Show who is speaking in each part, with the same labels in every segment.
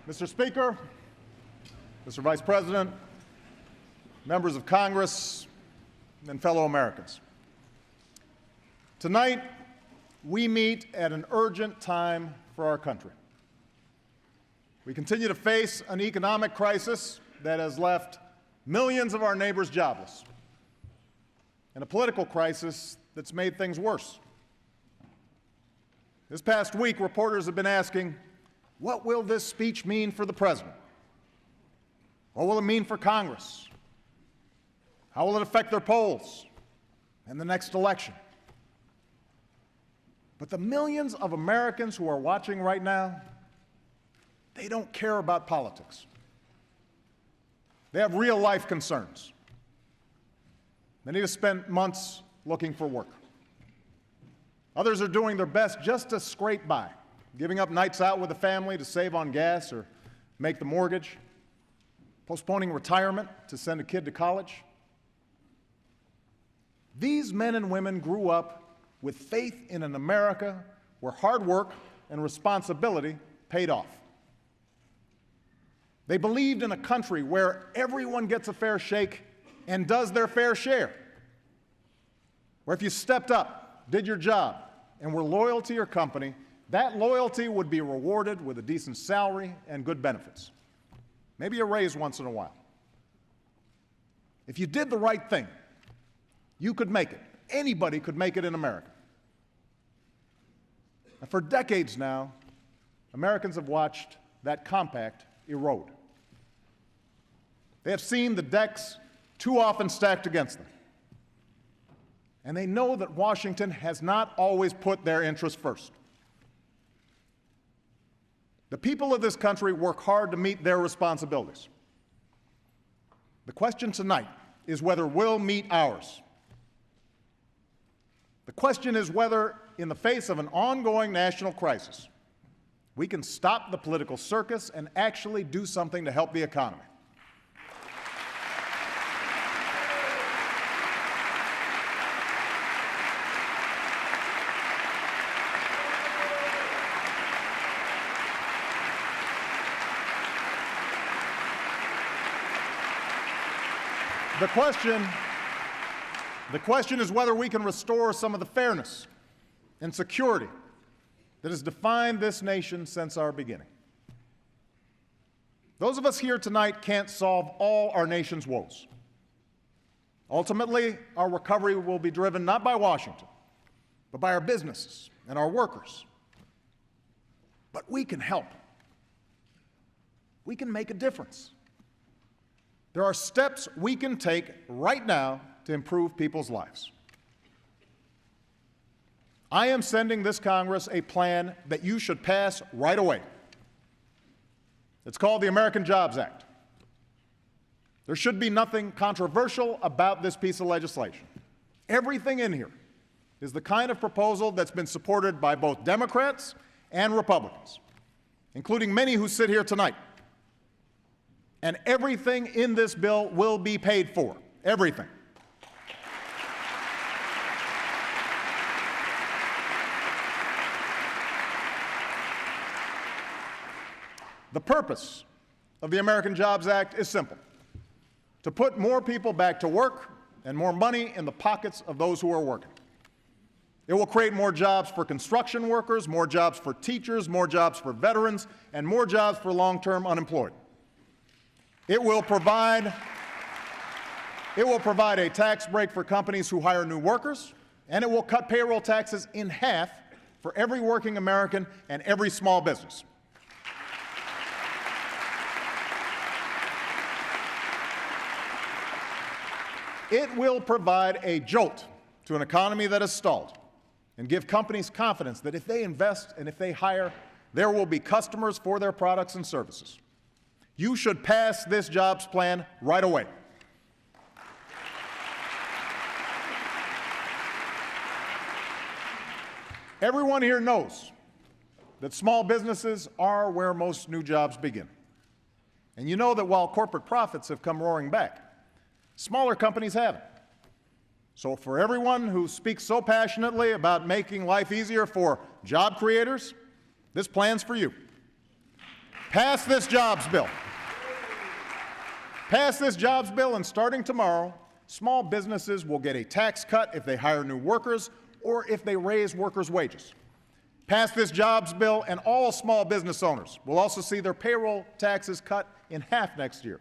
Speaker 1: Mr. Speaker, Mr. Vice President, members of Congress, and fellow Americans. Tonight, we meet at an urgent time for our country. We continue to face an economic crisis that has left millions of our neighbors jobless, and a political crisis that's made things worse. This past week, reporters have been asking, what will this speech mean for the President? What will it mean for Congress? How will it affect their polls and the next election? But the millions of Americans who are watching right now, they don't care about politics. They have real-life concerns. Many have spent months looking for work. Others are doing their best just to scrape by, giving up nights out with the family to save on gas or make the mortgage, postponing retirement to send a kid to college. These men and women grew up with faith in an America where hard work and responsibility paid off. They believed in a country where everyone gets a fair shake and does their fair share, where if you stepped up, did your job, and were loyal to your company, that loyalty would be rewarded with a decent salary and good benefits, maybe a raise once in a while. If you did the right thing, you could make it. Anybody could make it in America. And for decades now, Americans have watched that compact erode. They have seen the decks too often stacked against them. And they know that Washington has not always put their interests first. The people of this country work hard to meet their responsibilities. The question tonight is whether we'll meet ours. The question is whether, in the face of an ongoing national crisis, we can stop the political circus and actually do something to help the economy. The question is whether we can restore some of the fairness and security that has defined this nation since our beginning. Those of us here tonight can't solve all our nation's woes. Ultimately, our recovery will be driven not by Washington, but by our businesses and our workers. But we can help. We can make a difference. There are steps we can take right now to improve people's lives. I am sending this Congress a plan that you should pass right away. It's called the American Jobs Act. There should be nothing controversial about this piece of legislation. Everything in here is the kind of proposal that's been supported by both Democrats and Republicans, including many who sit here tonight. And everything in this bill will be paid for. Everything. The purpose of the American Jobs Act is simple: to put more people back to work and more money in the pockets of those who are working. It will create more jobs for construction workers, more jobs for teachers, more jobs for veterans, and more jobs for long-term unemployed. It will provide a tax break for companies who hire new workers, and it will cut payroll taxes in half for every working American and every small business. It will provide a jolt to an economy that has stalled and give companies confidence that if they invest and if they hire, there will be customers for their products and services. You should pass this jobs plan right away. Everyone here knows that small businesses are where most new jobs begin. And you know that while corporate profits have come roaring back, smaller companies haven't. So for everyone who speaks so passionately about making life easier for job creators, this plan's for you. Pass this jobs bill. Pass this jobs bill, and starting tomorrow, small businesses will get a tax cut if they hire new workers or if they raise workers' wages. Pass this jobs bill, and all small business owners will also see their payroll taxes cut in half next year.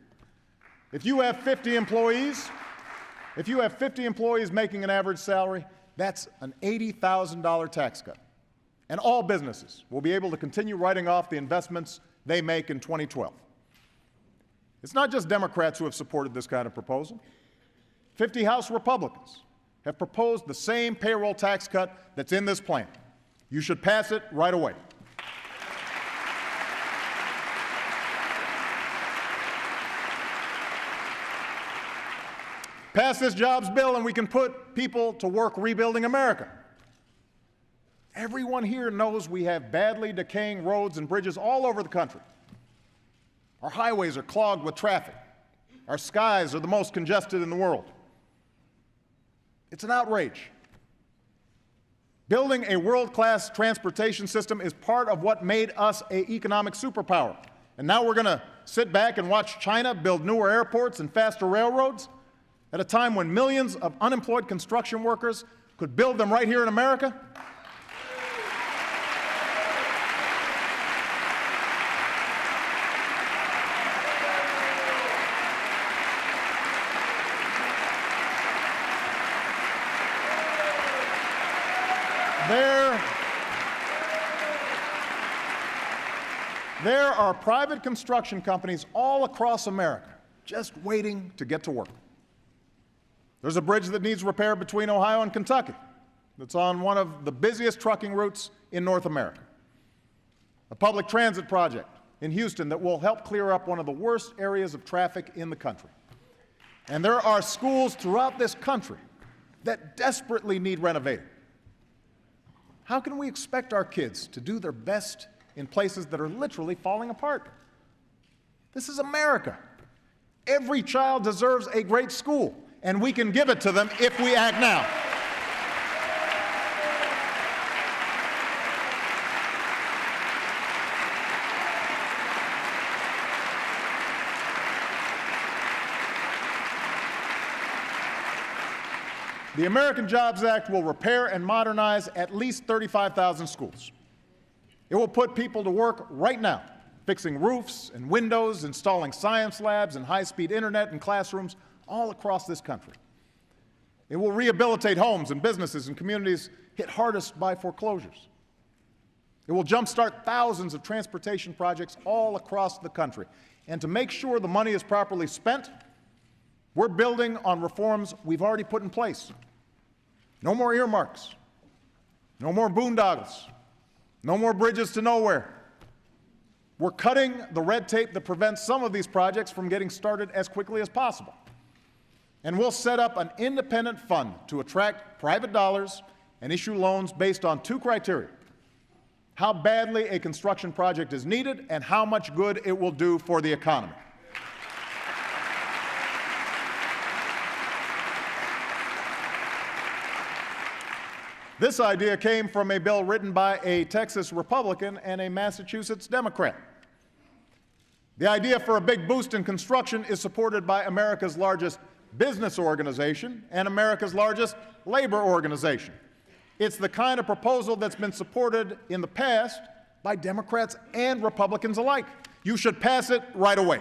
Speaker 1: If you have 50 employees making an average salary, that's an $80,000 tax cut. And all businesses will be able to continue writing off the investments they make in 2012. It's not just Democrats who have supported this kind of proposal. 50 House Republicans have proposed the same payroll tax cut that's in this plan. You should pass it right away. Pass this jobs bill and we can put people to work rebuilding America. Everyone here knows we have badly decaying roads and bridges all over the country. Our highways are clogged with traffic. Our skies are the most congested in the world. It's an outrage. Building a world-class transportation system is part of what made us an economic superpower. And now we're going to sit back and watch China build newer airports and faster railroads at a time when millions of unemployed construction workers could build them right here in America? There are private construction companies all across America just waiting to get to work. There's a bridge that needs repair between Ohio and Kentucky that's on one of the busiest trucking routes in North America. A public transit project in Houston that will help clear up one of the worst areas of traffic in the country. And there are schools throughout this country that desperately need renovating. How can we expect our kids to do their best in places that are literally falling apart? This is America. Every child deserves a great school, and we can give it to them if we act now. The American Jobs Act will repair and modernize at least 35,000 schools. It will put people to work right now, fixing roofs and windows, installing science labs and high-speed internet in classrooms all across this country. It will rehabilitate homes and businesses in communities hit hardest by foreclosures. It will jumpstart thousands of transportation projects all across the country. And to make sure the money is properly spent, we're building on reforms we've already put in place. No more earmarks. No more boondoggles. No more bridges to nowhere. We're cutting the red tape that prevents some of these projects from getting started as quickly as possible. And we'll set up an independent fund to attract private dollars and issue loans based on two criteria: how badly a construction project is needed and how much good it will do for the economy. This idea came from a bill written by a Texas Republican and a Massachusetts Democrat. The idea for a big boost in construction is supported by America's largest business organization and America's largest labor organization. It's the kind of proposal that's been supported in the past by Democrats and Republicans alike. You should pass it right away.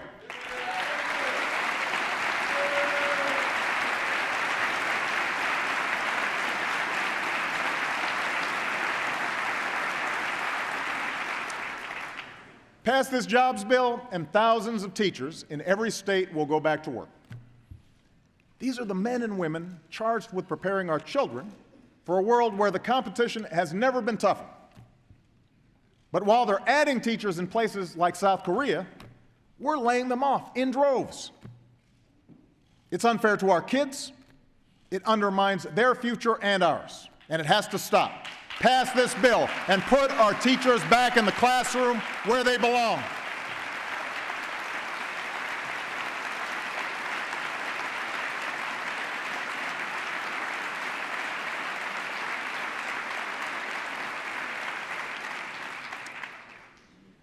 Speaker 1: Pass this jobs bill, and thousands of teachers in every state will go back to work. These are the men and women charged with preparing our children for a world where the competition has never been tougher. But while they're adding teachers in places like South Korea, we're laying them off in droves. It's unfair to our kids, it undermines their future and ours, and it has to stop. Pass this bill and put our teachers back in the classroom where they belong.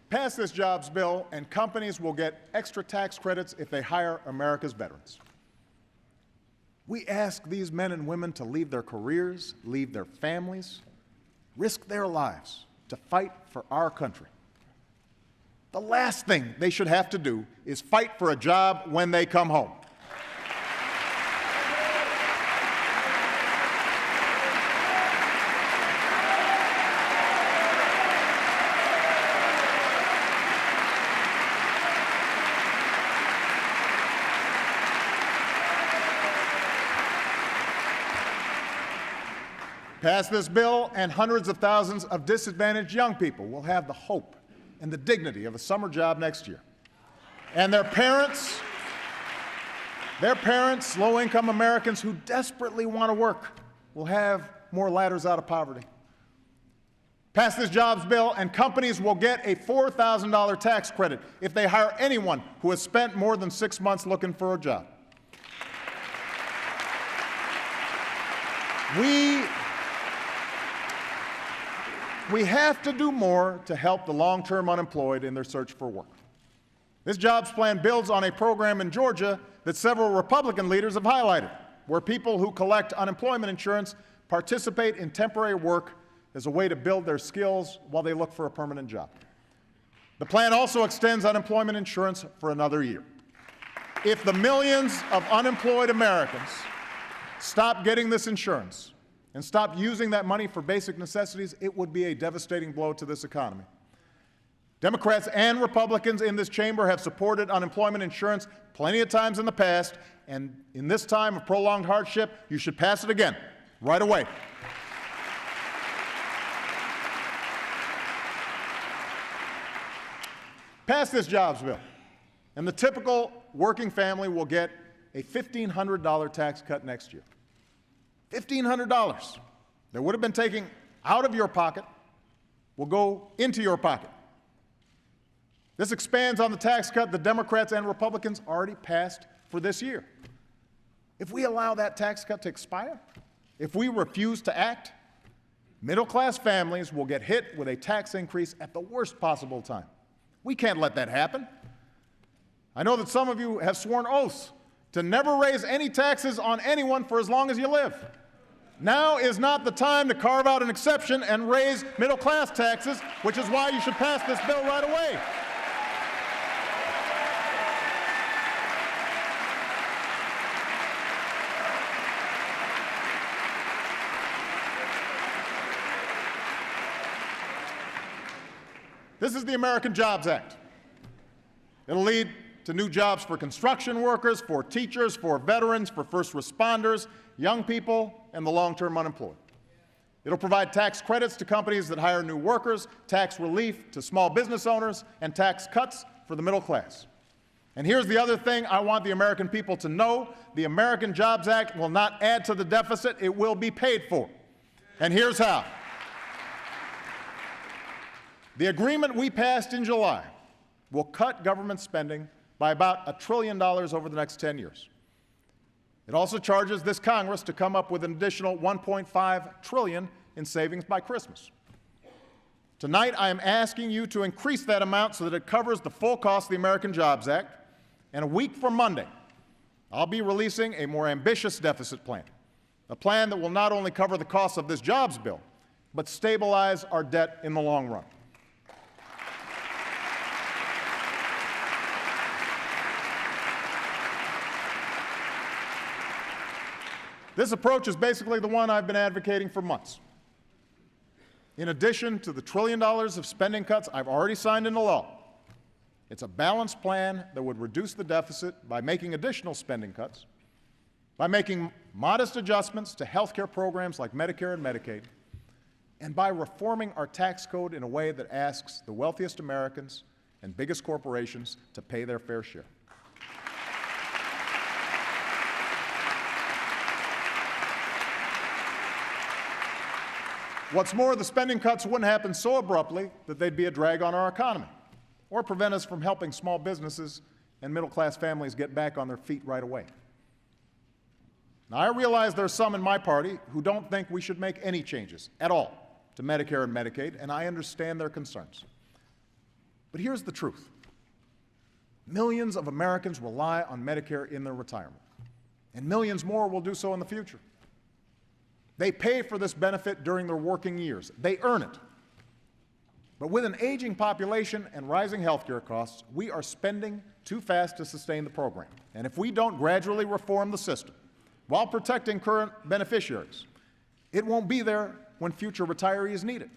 Speaker 1: Pass this jobs bill, and companies will get extra tax credits if they hire America's veterans. We ask these men and women to leave their careers, leave their families, risk their lives to fight for our country. The last thing they should have to do is fight for a job when they come home. Pass this bill, and hundreds of thousands of disadvantaged young people will have the hope and the dignity of a summer job next year. And their parents, low-income Americans who desperately want to work, will have more ladders out of poverty. Pass this jobs bill, and companies will get a $4,000 tax credit if they hire anyone who has spent more than 6 months looking for a job. We have to do more to help the long-term unemployed in their search for work. This jobs plan builds on a program in Georgia that several Republican leaders have highlighted, where people who collect unemployment insurance participate in temporary work as a way to build their skills while they look for a permanent job. The plan also extends unemployment insurance for another year. If the millions of unemployed Americans stop getting this insurance and stop using that money for basic necessities, it would be a devastating blow to this economy. Democrats and Republicans in this chamber have supported unemployment insurance plenty of times in the past, and in this time of prolonged hardship, you should pass it again, right away. Pass this jobs bill, and the typical working family will get a $1,500 tax cut next year. $1,500 that would have been taken out of your pocket will go into your pocket. This expands on the tax cut the Democrats and Republicans already passed for this year. If we allow that tax cut to expire, if we refuse to act, middle-class families will get hit with a tax increase at the worst possible time. We can't let that happen. I know that some of you have sworn oaths to never raise any taxes on anyone for as long as you live. Now is not the time to carve out an exception and raise middle-class taxes, which is why you should pass this bill right away. This is the American Jobs Act. It'll lead to new jobs for construction workers, for teachers, for veterans, for first responders, young people, and the long-term unemployed. It'll provide tax credits to companies that hire new workers, tax relief to small business owners, and tax cuts for the middle class. And here's the other thing I want the American people to know. The American Jobs Act will not add to the deficit. It will be paid for. And here's how. The agreement we passed in July will cut government spending by about $1 trillion over the next 10 years. It also charges this Congress to come up with an additional $1.5 trillion in savings by Christmas. Tonight, I am asking you to increase that amount so that it covers the full cost of the American Jobs Act. And a week from Monday, I'll be releasing a more ambitious deficit plan, a plan that will not only cover the costs of this jobs bill, but stabilize our debt in the long run. This approach is basically the one I've been advocating for months. In addition to the $1 trillion of spending cuts I've already signed into law, it's a balanced plan that would reduce the deficit by making additional spending cuts, by making modest adjustments to health care programs like Medicare and Medicaid, and by reforming our tax code in a way that asks the wealthiest Americans and biggest corporations to pay their fair share. What's more, the spending cuts wouldn't happen so abruptly that they'd be a drag on our economy or prevent us from helping small businesses and middle-class families get back on their feet right away. Now, I realize there are some in my party who don't think we should make any changes at all to Medicare and Medicaid, and I understand their concerns. But here's the truth. Millions of Americans rely on Medicare in their retirement, and millions more will do so in the future. They pay for this benefit during their working years. They earn it. But with an aging population and rising healthcare costs, we are spending too fast to sustain the program. And if we don't gradually reform the system while protecting current beneficiaries, it won't be there when future retirees need it.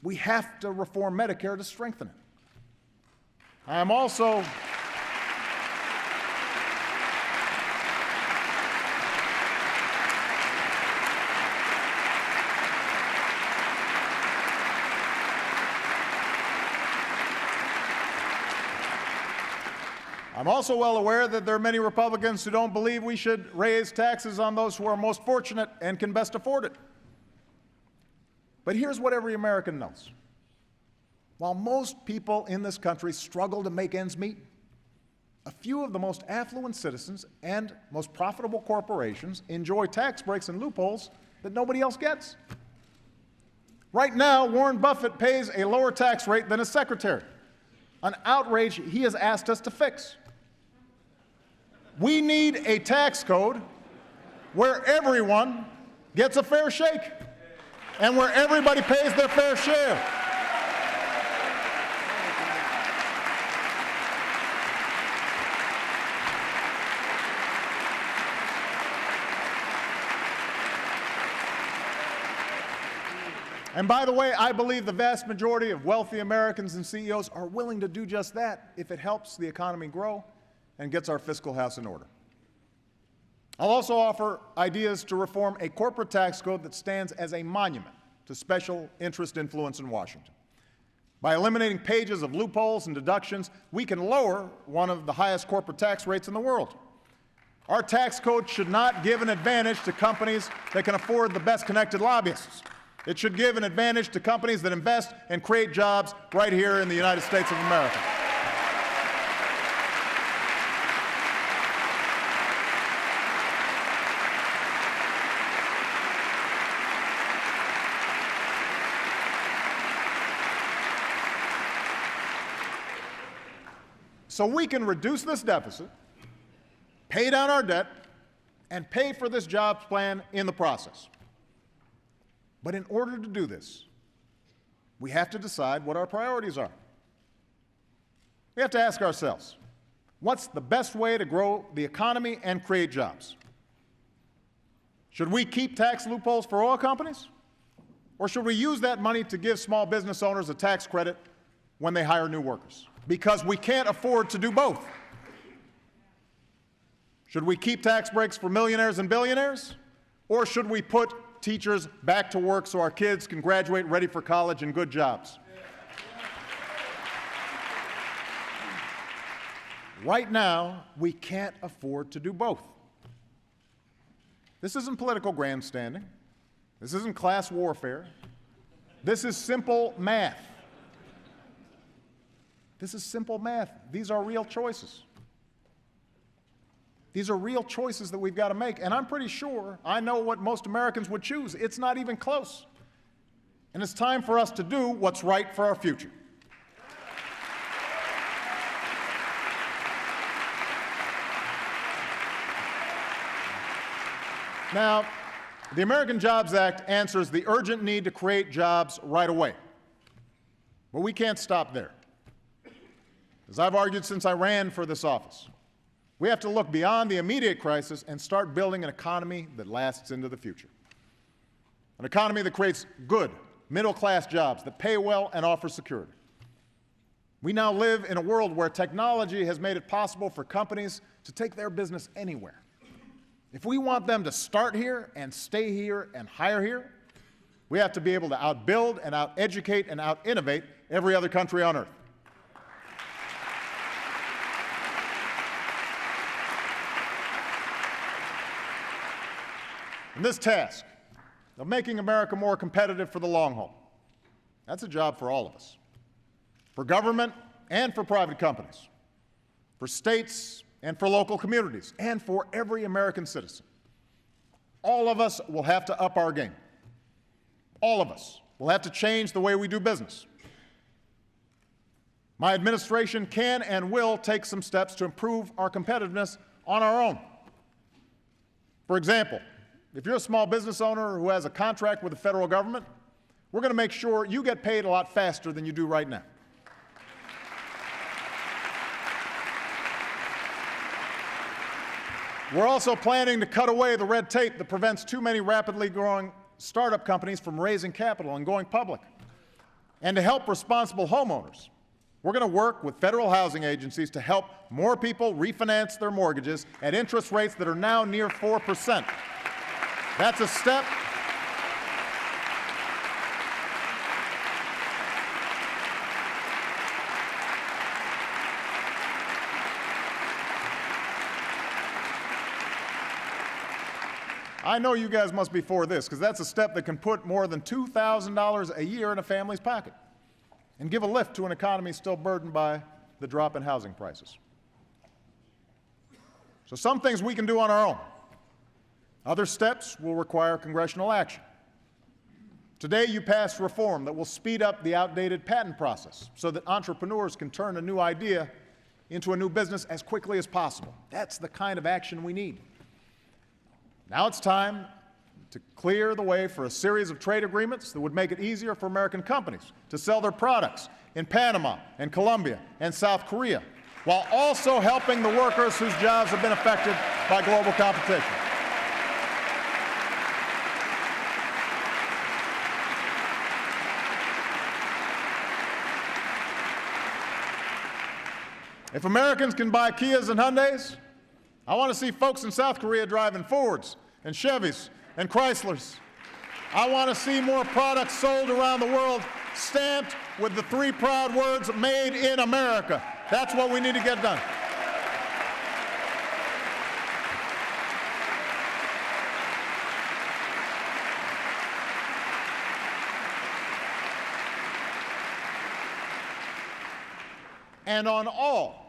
Speaker 1: We have to reform Medicare to strengthen it. I'm also well aware that there are many Republicans who don't believe we should raise taxes on those who are most fortunate and can best afford it. But here's what every American knows. While most people in this country struggle to make ends meet, a few of the most affluent citizens and most profitable corporations enjoy tax breaks and loopholes that nobody else gets. Right now, Warren Buffett pays a lower tax rate than his secretary, an outrage he has asked us to fix. We need a tax code where everyone gets a fair shake and where everybody pays their fair share. And by the way, I believe the vast majority of wealthy Americans and CEOs are willing to do just that if it helps the economy grow and gets our fiscal house in order. I'll also offer ideas to reform a corporate tax code that stands as a monument to special interest influence in Washington. By eliminating pages of loopholes and deductions, we can lower one of the highest corporate tax rates in the world. Our tax code should not give an advantage to companies that can afford the best connected lobbyists. It should give an advantage to companies that invest and create jobs right here in the United States of America. So we can reduce this deficit, pay down our debt, and pay for this jobs plan in the process. But in order to do this, we have to decide what our priorities are. We have to ask ourselves, what's the best way to grow the economy and create jobs? Should we keep tax loopholes for oil companies? Or should we use that money to give small business owners a tax credit when they hire new workers? Because we can't afford to do both. Should we keep tax breaks for millionaires and billionaires? Or should we put teachers back to work so our kids can graduate ready for college and good jobs? Right now, we can't afford to do both. This isn't political grandstanding. This isn't class warfare. This is simple math. This is simple math. These are real choices. These are real choices that we've got to make, and I'm pretty sure I know what most Americans would choose. It's not even close. And it's time for us to do what's right for our future. Now, the American Jobs Act answers the urgent need to create jobs right away. But we can't stop there. As I've argued since I ran for this office, we have to look beyond the immediate crisis and start building an economy that lasts into the future. An economy that creates good, middle-class jobs that pay well and offer security. We now live in a world where technology has made it possible for companies to take their business anywhere. If we want them to start here and stay here and hire here, we have to be able to outbuild and out-educate and out-innovate every other country on earth. And this task of making America more competitive for the long haul, that's a job for all of us, for government and for private companies, for states and for local communities, and for every American citizen. All of us will have to up our game. All of us will have to change the way we do business. My administration can and will take some steps to improve our competitiveness on our own. For example, if you're a small business owner who has a contract with the federal government, we're going to make sure you get paid a lot faster than you do right now. We're also planning to cut away the red tape that prevents too many rapidly growing startup companies from raising capital and going public. And to help responsible homeowners, we're going to work with federal housing agencies to help more people refinance their mortgages at interest rates that are now near 4%. That's a step I know you guys must be for this, because that's a step that can put more than $2,000 a year in a family's pocket and give a lift to an economy still burdened by the drop in housing prices. So some things we can do on our own. Other steps will require congressional action. Today, you passed reform that will speed up the outdated patent process so that entrepreneurs can turn a new idea into a new business as quickly as possible. That's the kind of action we need. Now it's time to clear the way for a series of trade agreements that would make it easier for American companies to sell their products in Panama and Colombia and South Korea, while also helping the workers whose jobs have been affected by global competition. If Americans can buy Kias and Hyundais, I want to see folks in South Korea driving Fords and Chevys and Chryslers. I want to see more products sold around the world stamped with the three proud words, "Made in America." That's what we need to get done. And on all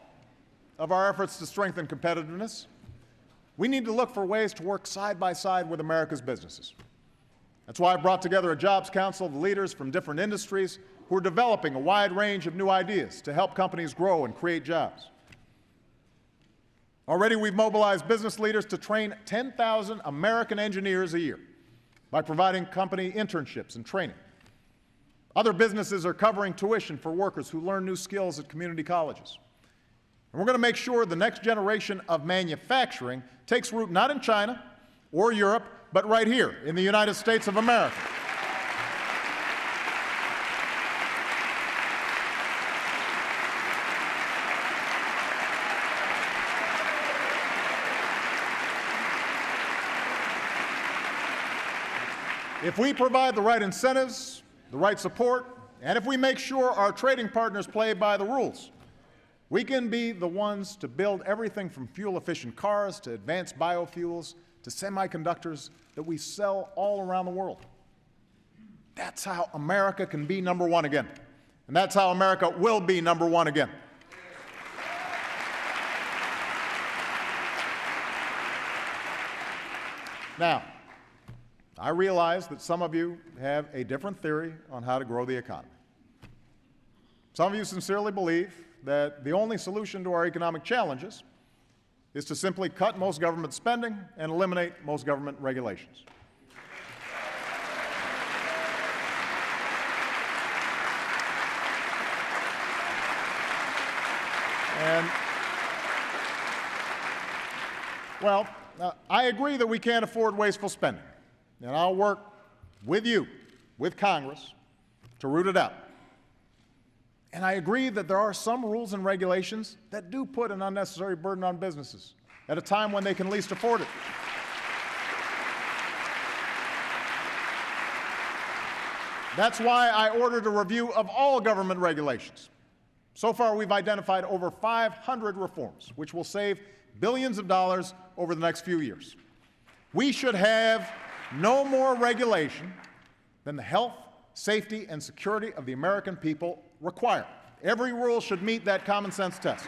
Speaker 1: of our efforts to strengthen competitiveness, we need to look for ways to work side by side with America's businesses. That's why I brought together a Jobs Council of leaders from different industries who are developing a wide range of new ideas to help companies grow and create jobs. Already, we've mobilized business leaders to train 10,000 American engineers a year by providing company internships and training. Other businesses are covering tuition for workers who learn new skills at community colleges. And we're going to make sure the next generation of manufacturing takes root not in China or Europe, but right here in the United States of America. If we provide the right incentives, the right support, and if we make sure our trading partners play by the rules, we can be the ones to build everything from fuel-efficient cars to advanced biofuels to semiconductors that we sell all around the world. That's how America can be number one again. And that's how America will be number one again. Now, I realize that some of you have a different theory on how to grow the economy. Some of you sincerely believe that the only solution to our economic challenges is to simply cut most government spending and eliminate most government regulations. And, well, I agree that we can't afford wasteful spending, and I'll work with you, with Congress, to root it out. And I agree that there are some rules and regulations that do put an unnecessary burden on businesses at a time when they can least afford it. That's why I ordered a review of all government regulations. So far, we've identified over 500 reforms, which will save billions of dollars over the next few years. We should have no more regulation than the health, safety, and security of the American people require. Every rule should meet that common sense test.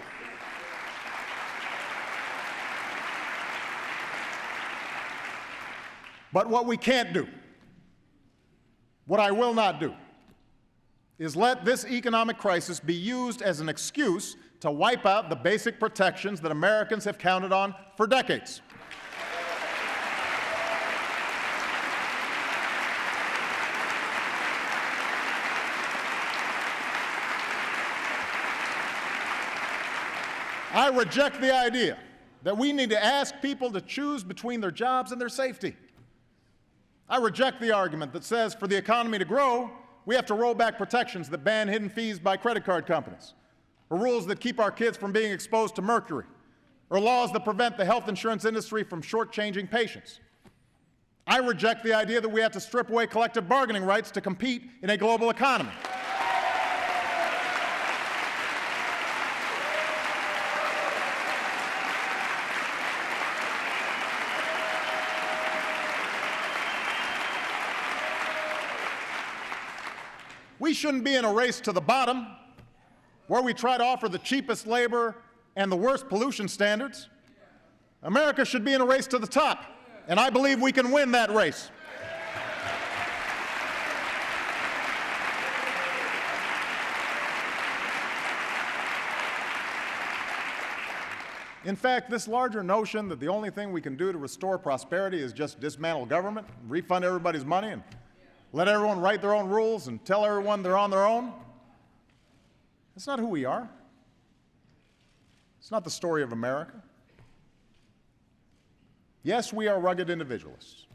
Speaker 1: But what we can't do, what I will not do, is let this economic crisis be used as an excuse to wipe out the basic protections that Americans have counted on for decades. I reject the idea that we need to ask people to choose between their jobs and their safety. I reject the argument that says for the economy to grow, we have to roll back protections that ban hidden fees by credit card companies, or rules that keep our kids from being exposed to mercury, or laws that prevent the health insurance industry from shortchanging patients. I reject the idea that we have to strip away collective bargaining rights to compete in a global economy. We shouldn't be in a race to the bottom where we try to offer the cheapest labor and the worst pollution standards. America should be in a race to the top, and I believe we can win that race. In fact, this larger notion that the only thing we can do to restore prosperity is just dismantle government, refund everybody's money, and let everyone write their own rules and tell everyone they're on their own, that's not who we are. It's not the story of America. Yes, we are rugged individualists.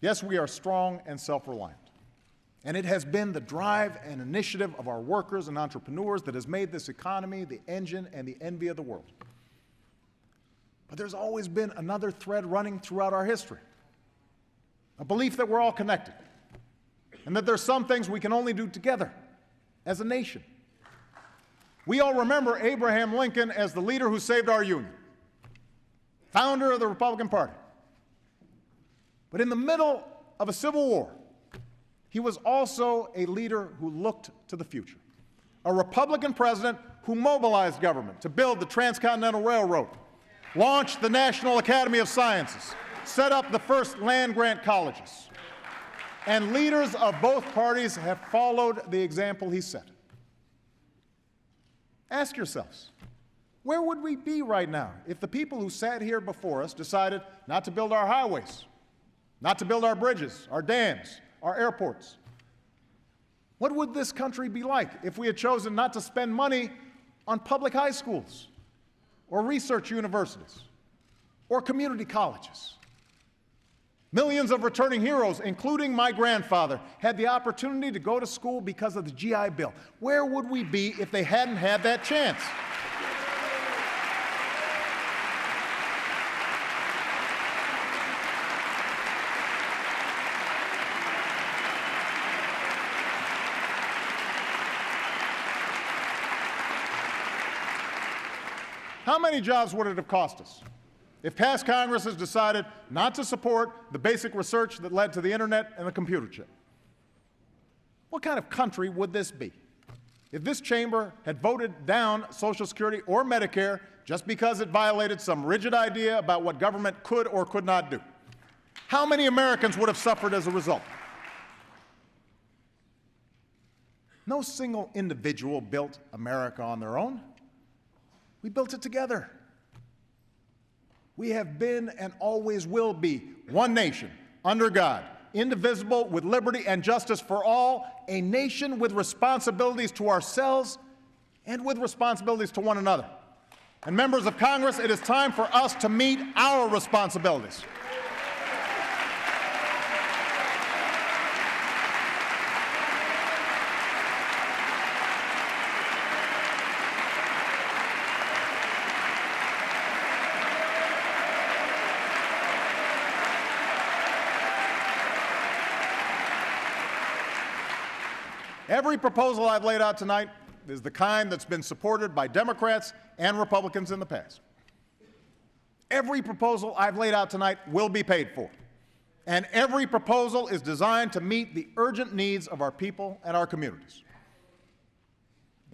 Speaker 1: Yes, we are strong and self-reliant. And it has been the drive and initiative of our workers and entrepreneurs that has made this economy the engine and the envy of the world. But there's always been another thread running throughout our history. A belief that we're all connected, and that there's some things we can only do together as a nation. We all remember Abraham Lincoln as the leader who saved our Union, founder of the Republican Party. But in the middle of a civil war, he was also a leader who looked to the future, a Republican president who mobilized government to build the Transcontinental Railroad, launched the National Academy of Sciences, set up the first land-grant colleges. And leaders of both parties have followed the example he set. Ask yourselves, where would we be right now if the people who sat here before us decided not to build our highways, not to build our bridges, our dams, our airports? What would this country be like if we had chosen not to spend money on public high schools, or research universities, or community colleges? Millions of returning heroes, including my grandfather, had the opportunity to go to school because of the GI Bill. Where would we be if they hadn't had that chance? How many jobs would it have cost us if past Congresses decided not to support the basic research that led to the internet and the computer chip? What kind of country would this be if this chamber had voted down Social Security or Medicare just because it violated some rigid idea about what government could or could not do? How many Americans would have suffered as a result? No single individual built America on their own. We built it together. We have been and always will be one nation, under God, indivisible, with liberty and justice for all, a nation with responsibilities to ourselves and with responsibilities to one another. And members of Congress, it is time for us to meet our responsibilities. Every proposal I've laid out tonight is the kind that's been supported by Democrats and Republicans in the past. Every proposal I've laid out tonight will be paid for. And every proposal is designed to meet the urgent needs of our people and our communities.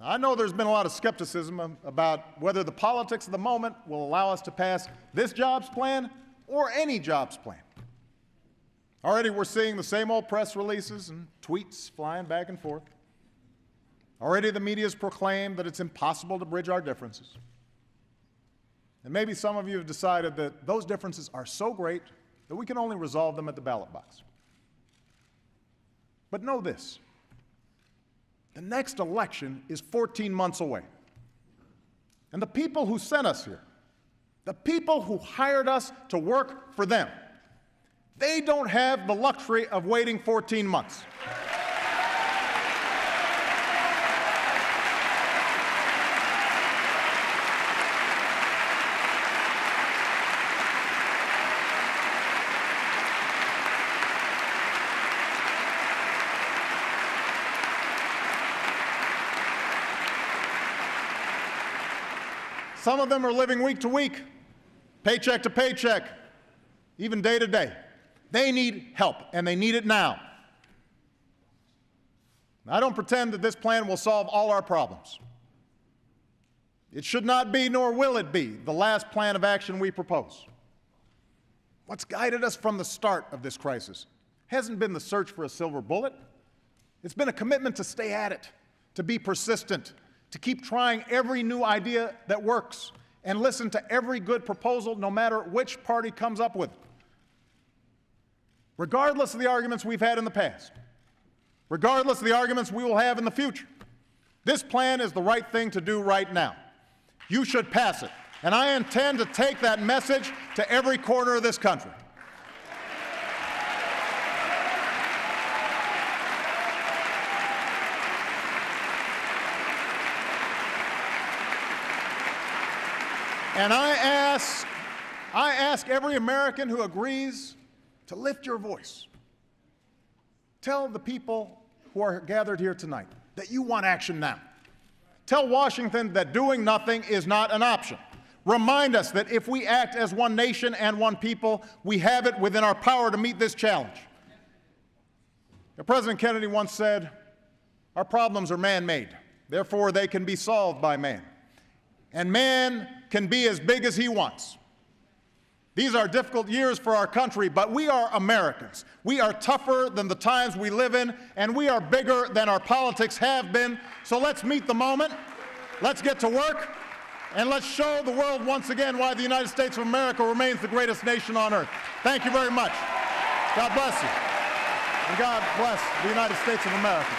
Speaker 1: Now, I know there's been a lot of skepticism about whether the politics of the moment will allow us to pass this jobs plan or any jobs plan. Already we're seeing the same old press releases and tweets flying back and forth. Already the media has proclaimed that it's impossible to bridge our differences. And maybe some of you have decided that those differences are so great that we can only resolve them at the ballot box. But know this, the next election is 14 months away. And the people who sent us here, the people who hired us to work for them, they don't have the luxury of waiting 14 months. Some of them are living week to week, paycheck to paycheck, even day to day. They need help, and they need it now. I don't pretend that this plan will solve all our problems. It should not be, nor will it be, the last plan of action we propose. What's guided us from the start of this crisis hasn't been the search for a silver bullet. It's been a commitment to stay at it, to be persistent, to keep trying every new idea that works, and listen to every good proposal, no matter which party comes up with it. Regardless of the arguments we've had in the past, regardless of the arguments we will have in the future, this plan is the right thing to do right now. You should pass it, and I intend to take that message to every corner of this country. And I ask every American who agrees to lift your voice. Tell the people who are gathered here tonight that you want action now. Tell Washington that doing nothing is not an option. Remind us that if we act as one nation and one people, we have it within our power to meet this challenge. Now, President Kennedy once said, "Our problems are man-made, therefore they can be solved by man. And man can be as big as he wants." These are difficult years for our country, but we are Americans. We are tougher than the times we live in, and we are bigger than our politics have been. So let's meet the moment, let's get to work, and let's show the world once again why the United States of America remains the greatest nation on earth. Thank you very much. God bless you. And God bless the United States of America.